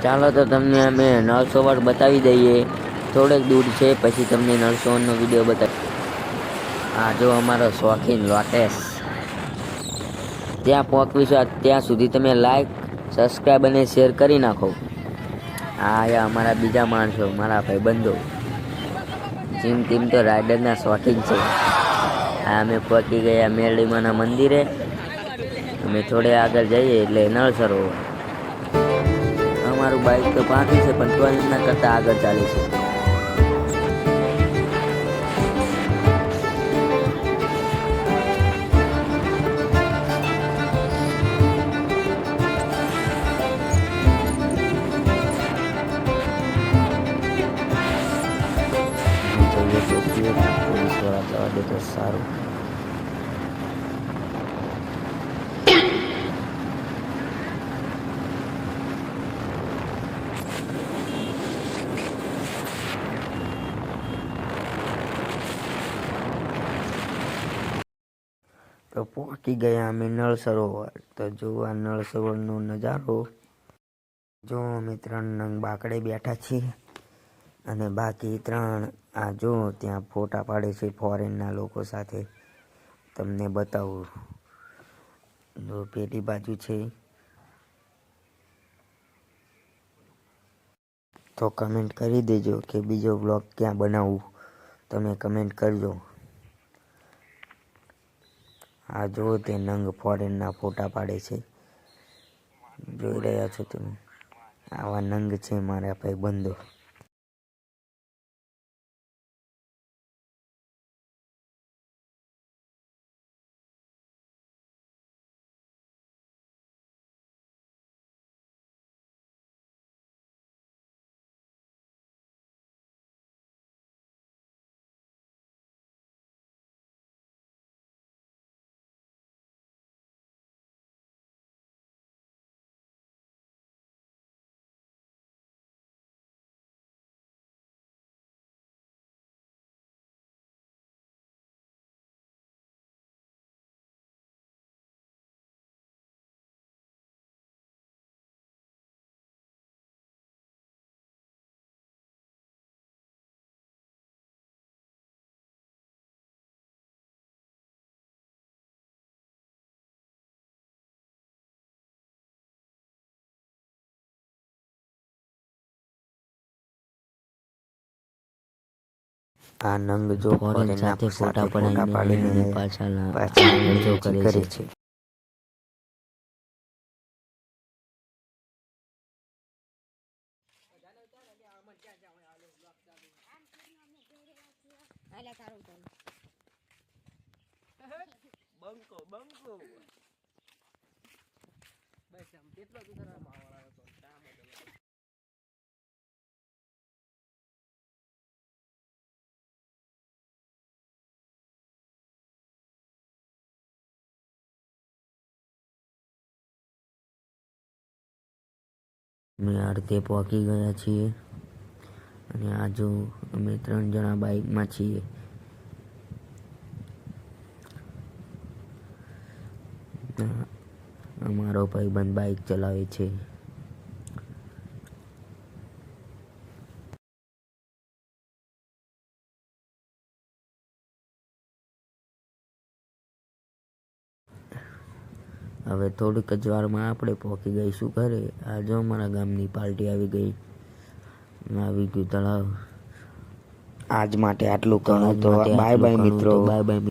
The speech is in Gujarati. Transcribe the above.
ચાલો તો તમને અમે નળસરોવર બતાવી દઈએ. થોડેક દૂર છે, પછી તમને નળસરોવરનો વિડીયો બતાવી. આ જો અમારો શોખીન લોટેસ. ત્યાં પહોંચવીશું ત્યાં સુધી તમે લાઈક, સબસ્ક્રાઈબ અને શેર કરી નાખો. આ અમારા બીજા માણસો, મારા ભાઈબંધો. જીમ ટીમ તો રાઇડરના શોખીન છે. આ અમે પહોંચી ગયા મેરડીમાના મંદિરે. અમે થોડે આગળ જઈએ એટલે નળ સરોવર. અમારું બાઇક તો પાકી છે, પણ તો એમના કરતાં આગળ ચાલે છે. પોલીસ વાળા જવા દે તો સારું. તો પહોંચી ગયા અમે નળ સરોવર. તો જો આ નળ સરોવરનો નજારો. જો અમે 3 નંગ બાકડે બેઠા છીએ અને બાકી 3 આ જો ત્યાં ફોટા પાડે છે ફોરેનના લોકો સાથે. તમને બતાવું. જો પેલી બાજુ છે. તો કમેન્ટ કરી દેજો કે બીજો વ્લોગ ક્યાં બનાવવું. તમે કમેન્ટ કરજો. આ જો તે નંગ ફોરેનના ફોટા પાડે છે. જોઈ રહ્યા છો તમે. આવા નંગ છે મારા ભાઈબંધો. આ નંગ જો ફોરેન સાથે ફોટા પાડીને પાછા કરે છે. બંકો બંકો બસ આમ કેટલો સુધારા માવાળા હતો કામ હતો. અમે અડધે પહોંચી ગયા છીએ અને આ જો અમે 3 જણા બાઇકમાં છીએ. અમારો ભાઈબંધ બાઇક ચલાવે છે. હવે થોડીક જ વારમાં આપણે પહોંચી ગઈશું ઘરે. આ જો અમારા ગામની પાર્ટી આવી ગયું તળાવ. આજ માટે આટલું કહું તો બાય બાય મિત્રો. Bye bye.